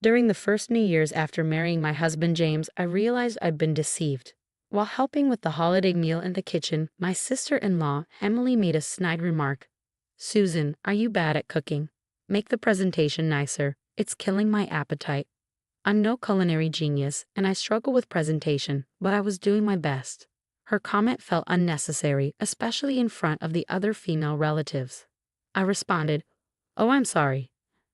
During the first New Year's after marrying my husband James, I realized I'd been deceived. While helping with the holiday meal in the kitchen, my sister-in-law, Emily, made a snide remark. "Susan, are you bad at cooking? Make the presentation nicer. It's killing my appetite." I'm no culinary genius, and I struggle with presentation, but I was doing my best. Her comment felt unnecessary, especially in front of the other female relatives. I responded, "Oh, I'm sorry.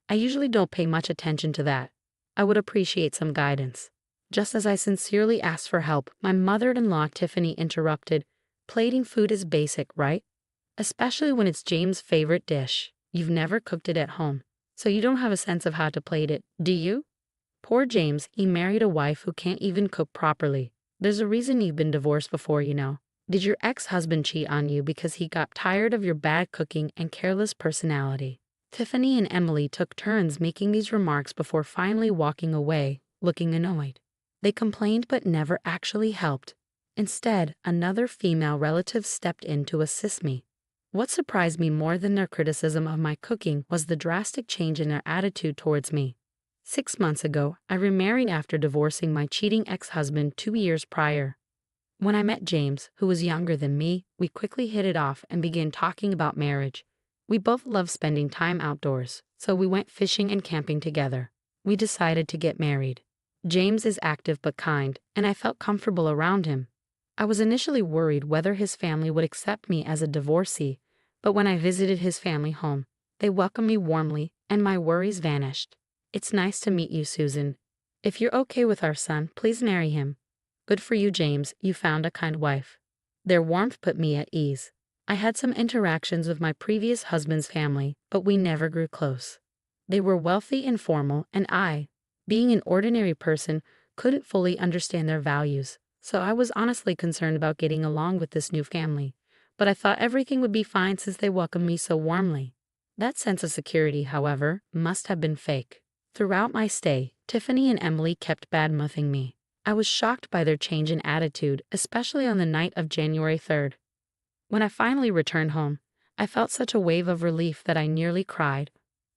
I usually don't pay much attention to that. I would appreciate some guidance." Just as I sincerely asked for help, my mother-in-law Tiffany interrupted. "Plating food is basic, right? Especially when it's James' favorite dish. You've never cooked it at home, so you don't have a sense of how to plate it, do you? Poor James, he married a wife who can't even cook properly. There's a reason you've been divorced before, you know. Did your ex-husband cheat on you because he got tired of your bad cooking and careless personality?" Tiffany and Emily took turns making these remarks before finally walking away, looking annoyed. They complained but never actually helped. Instead, another female relative stepped in to assist me. What surprised me more than their criticism of my cooking was the drastic change in their attitude towards me. 6 months ago, I remarried after divorcing my cheating ex-husband 2 years prior. When I met James, who was younger than me, we quickly hit it off and began talking about marriage. We both love spending time outdoors, so we went fishing and camping together. We decided to get married. James is active but kind, and I felt comfortable around him. I was initially worried whether his family would accept me as a divorcee, but when I visited his family home, they welcomed me warmly, and my worries vanished. "It's nice to meet you, Susan. If you're okay with our son, please marry him. Good for you, James, you found a kind wife." Their warmth put me at ease. I had some interactions with my previous husband's family, but we never grew close. They were wealthy and formal, and I, being an ordinary person, couldn't fully understand their values, so I was honestly concerned about getting along with this new family. But I thought everything would be fine since they welcomed me so warmly. That sense of security, however, must have been fake. Throughout my stay, Tiffany and Emily kept badmouthing me. I was shocked by their change in attitude, especially on the night of January 3rd. When I finally returned home, I felt such a wave of relief that I nearly cried.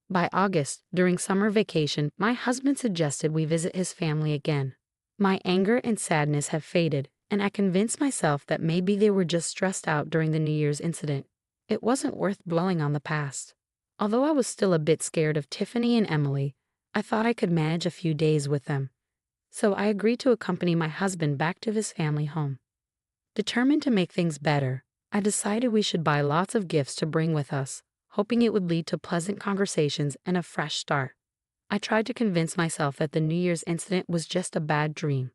By August, during summer vacation, my husband suggested we visit his family again. My anger and sadness have faded, and I convinced myself that maybe they were just stressed out during the New Year's incident. It wasn't worth dwelling on the past. Although I was still a bit scared of Tiffany and Emily, I thought I could manage a few days with them. So I agreed to accompany my husband back to his family home. Determined to make things better, I decided we should buy lots of gifts to bring with us, hoping it would lead to pleasant conversations and a fresh start. I tried to convince myself that the New Year's incident was just a bad dream.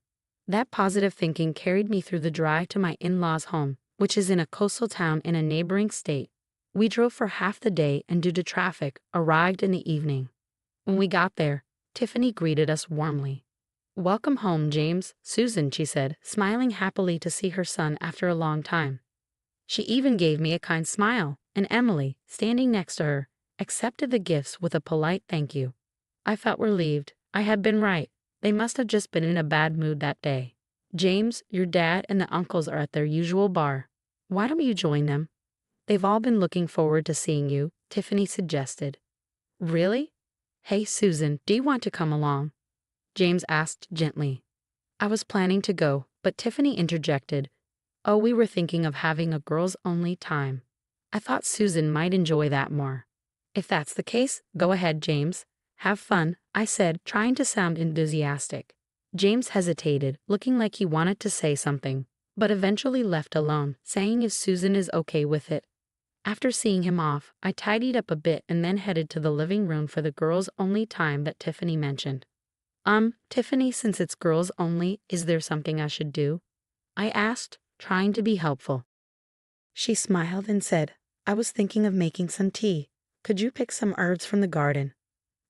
That positive thinking carried me through the drive to my in-laws' home, which is in a coastal town in a neighboring state. We drove for half the day and due to traffic, arrived in the evening. When we got there, Tiffany greeted us warmly. "Welcome home, James," Susan, she said, smiling happily to see her son after a long time. She even gave me a kind smile, and Emily, standing next to her, accepted the gifts with a polite thank you. I felt relieved. I had been right. They must have just been in a bad mood that day. "James, your dad and the uncles are at their usual bar. Why don't you join them? They've all been looking forward to seeing you," Tiffany suggested. "Really? Hey, Susan, do you want to come along?" James asked gently. I was planning to go, but Tiffany interjected. "Oh, we were thinking of having a girls-only time." I thought Susan might enjoy that more. "If that's the case, go ahead, James. Have fun," I said, trying to sound enthusiastic. James hesitated, looking like he wanted to say something, but eventually left alone, saying if Susan is okay with it. After seeing him off, I tidied up a bit and then headed to the living room for the girls-only time that Tiffany mentioned. Tiffany, since it's girls only, is there something I should do?" I asked, trying to be helpful. She smiled and said, "I was thinking of making some tea. Could you pick some herbs from the garden?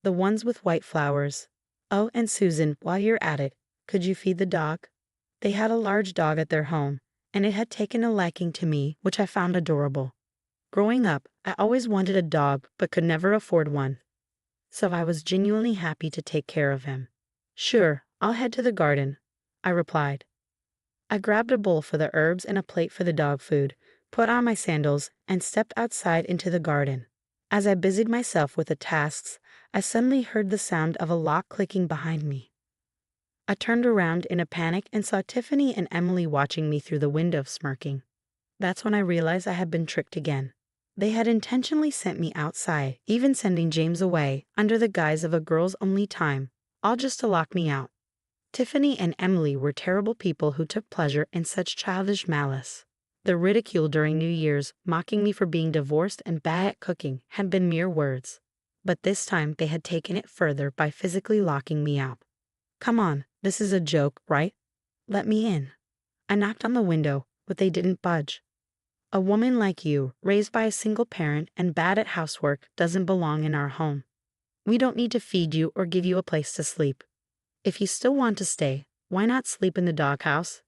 The ones with white flowers. Oh, and Susan, while you're at it, could you feed the dog?" They had a large dog at their home, and it had taken a liking to me, which I found adorable. Growing up, I always wanted a dog but could never afford one, so I was genuinely happy to take care of him. "Sure, I'll head to the garden," I replied. I grabbed a bowl for the herbs and a plate for the dog food, put on my sandals, and stepped outside into the garden. As I busied myself with the tasks, I suddenly heard the sound of a lock clicking behind me. I turned around in a panic and saw Tiffany and Emily watching me through the window smirking. That's when I realized I had been tricked again. They had intentionally sent me outside, even sending James away, under the guise of a girls' only time, all just to lock me out. Tiffany and Emily were terrible people who took pleasure in such childish malice. The ridicule during New Year's, mocking me for being divorced and bad at cooking, had been mere words. But this time they had taken it further by physically locking me out. Come on, this is a joke, right? Let me in. I knocked on the window, but they didn't budge. A woman like you, raised by a single parent and bad at housework, doesn't belong in our home. We don't need to feed you or give you a place to sleep. If you still want to stay, why not sleep in the doghouse?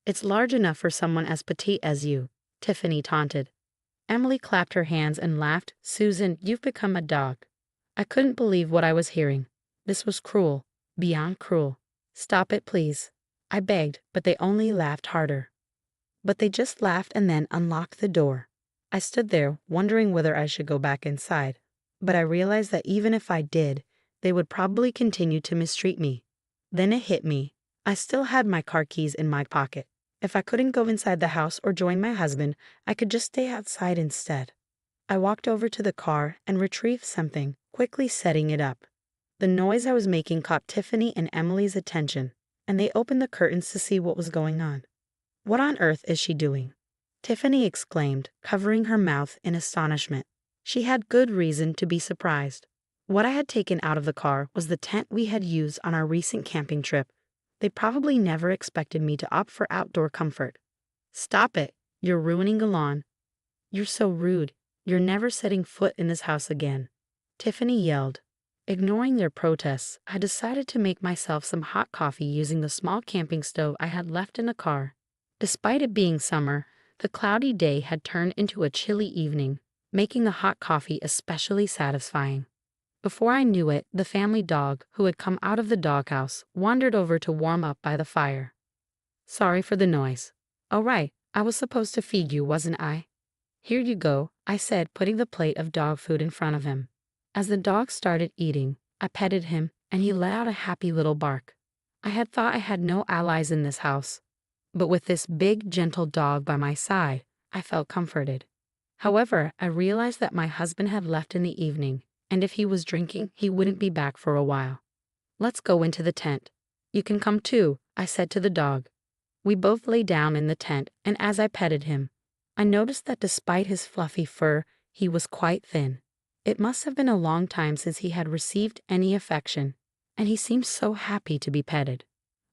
It's large enough for someone as petite as you, Tiffany taunted. Emily clapped her hands and laughed. Susan, you've become a dog. I couldn't believe what I was hearing. This was cruel, beyond cruel. Stop it, please. I begged, but they only laughed harder. But they just laughed and then unlocked the door. I stood there, wondering whether I should go back inside. But I realized that even if I did, they would probably continue to mistreat me. Then it hit me. I still had my car keys in my pocket. If I couldn't go inside the house or join my husband, I could just stay outside instead. I walked over to the car and retrieved something, quickly setting it up. The noise I was making caught Tiffany and Emily's attention, and they opened the curtains to see what was going on. What on earth is she doing? Tiffany exclaimed, covering her mouth in astonishment. She had good reason to be surprised. What I had taken out of the car was the tent we had used on our recent camping trip. They probably never expected me to opt for outdoor comfort. Stop it. You're ruining the lawn. You're so rude. You're never setting foot in this house again, Tiffany yelled. Ignoring their protests, I decided to make myself some hot coffee using the small camping stove I had left in the car. Despite it being summer, the cloudy day had turned into a chilly evening, making the hot coffee especially satisfying. Before I knew it, the family dog, who had come out of the doghouse, wandered over to warm up by the fire. Sorry for the noise. Oh right, I was supposed to feed you, wasn't I? Here you go, I said, putting the plate of dog food in front of him. As the dog started eating, I petted him, and he let out a happy little bark. I had thought I had no allies in this house, but with this big, gentle dog by my side, I felt comforted. However, I realized that my husband had left in the evening, and if he was drinking, he wouldn't be back for a while. Let's go into the tent. You can come too, I said to the dog. We both lay down in the tent, and as I petted him, I noticed that despite his fluffy fur, he was quite thin. It must have been a long time since he had received any affection, and he seemed so happy to be petted.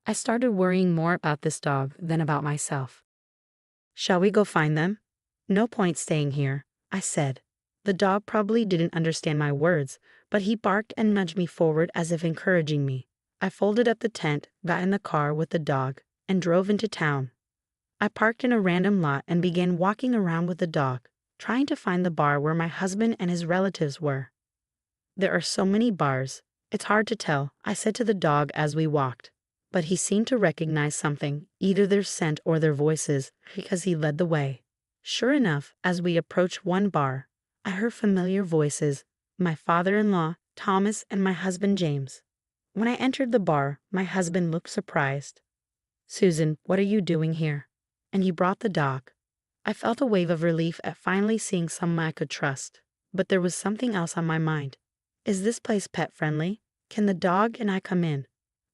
I started worrying more about this dog than about myself. Shall we go find them? No point staying here, I said. The dog probably didn't understand my words, but he barked and nudged me forward as if encouraging me. I folded up the tent, got in the car with the dog, and drove into town. I parked in a random lot and began walking around with the dog, trying to find the bar where my husband and his relatives were. There are so many bars, it's hard to tell, I said to the dog as we walked. But he seemed to recognize something, either their scent or their voices, because he led the way. Sure enough, as we approached one bar, I heard familiar voices, my father-in-law, Thomas, and my husband James. When I entered the bar, my husband looked surprised. Susan, what are you doing here? And he brought the dog. I felt a wave of relief at finally seeing someone I could trust. But there was something else on my mind. Is this place pet-friendly? Can the dog and I come in?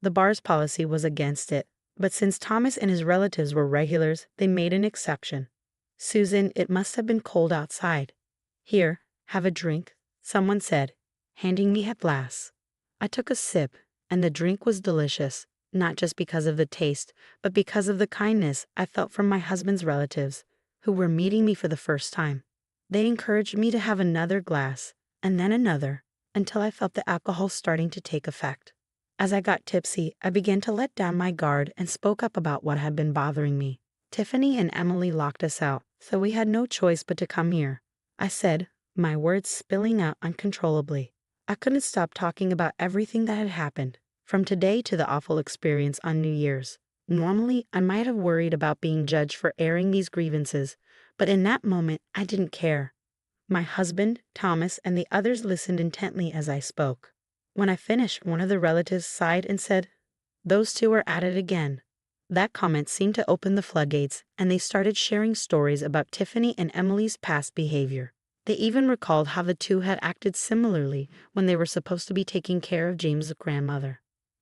The bar's policy was against it, but since Thomas and his relatives were regulars, they made an exception. Susan, it must have been cold outside. Here, have a drink, someone said, handing me a glass. I took a sip, and the drink was delicious, not just because of the taste, but because of the kindness I felt from my husband's relatives, who were meeting me for the first time. They encouraged me to have another glass, and then another, until I felt the alcohol starting to take effect. As I got tipsy, I began to let down my guard and spoke up about what had been bothering me. Tiffany and Emily locked us out, so we had no choice but to come here, I said, my words spilling out uncontrollably. I couldn't stop talking about everything that had happened, from today to the awful experience on New Year's. Normally, I might have worried about being judged for airing these grievances, but in that moment, I didn't care. My husband, Thomas, and the others listened intently as I spoke. When I finished, one of the relatives sighed and said, "Those two are at it again." That comment seemed to open the floodgates, and they started sharing stories about Tiffany and Emily's past behavior. They even recalled how the two had acted similarly when they were supposed to be taking care of James's grandmother.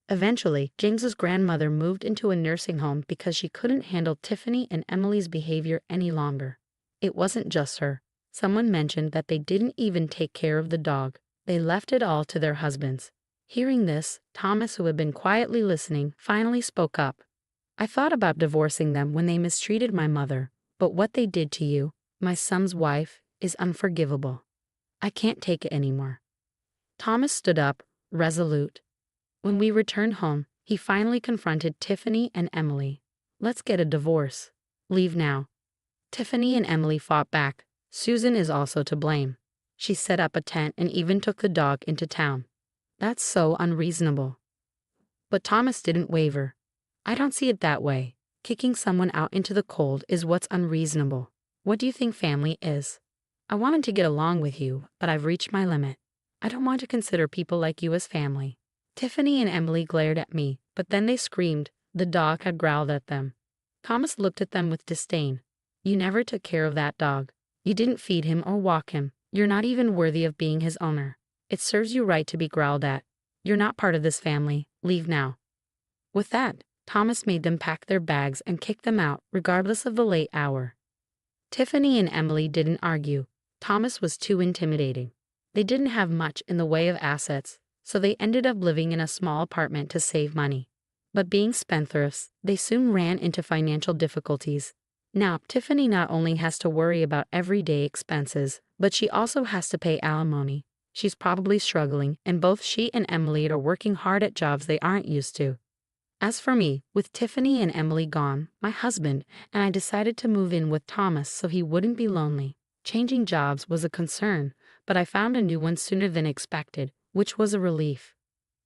Eventually, James's grandmother moved into a nursing home because she couldn't handle Tiffany and Emily's behavior any longer. It wasn't just her. Someone mentioned that they didn't even take care of the dog. They left it all to their husbands. Hearing this, Thomas, who had been quietly listening, finally spoke up. "I thought about divorcing them when they mistreated my mother, but what they did to you, my son's wife, is unforgivable. I can't take it anymore." Thomas stood up, resolute. When we returned home, he finally confronted Tiffany and Emily. "Let's get a divorce. Leave now." Tiffany and Emily fought back. "Susan is also to blame. She set up a tent and even took the dog into town. That's so unreasonable." But Thomas didn't waver. "I don't see it that way. Kicking someone out into the cold is what's unreasonable. What do you think family is? I wanted to get along with you, but I've reached my limit. I don't want to consider people like you as family." Tiffany and Emily glared at me, but then they screamed. The dog had growled at them. Thomas looked at them with disdain. "You never took care of that dog. You didn't feed him or walk him. You're not even worthy of being his owner. It serves you right to be growled at. You're not part of this family. Leave now." With that, Thomas made them pack their bags and kick them out, regardless of the late hour. Tiffany and Emily didn't argue. Thomas was too intimidating. They didn't have much in the way of assets, so they ended up living in a small apartment to save money. But being spendthrifts, they soon ran into financial difficulties. Now, Tiffany not only has to worry about everyday expenses, but she also has to pay alimony. She's probably struggling, and both she and Emily are working hard at jobs they aren't used to. As for me, with Tiffany and Emily gone, my husband and I decided to move in with Thomas so he wouldn't be lonely. Changing jobs was a concern, but I found a new one sooner than expected, which was a relief.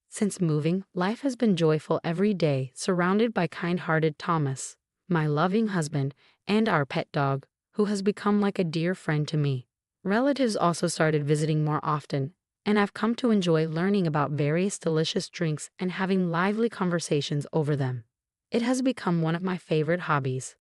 Since moving, life has been joyful every day, surrounded by kind-hearted Thomas, my loving husband, and our pet dog, who has become like a dear friend to me. Relatives also started visiting more often, and I've come to enjoy learning about various delicious drinks and having lively conversations over them. It has become one of my favorite hobbies.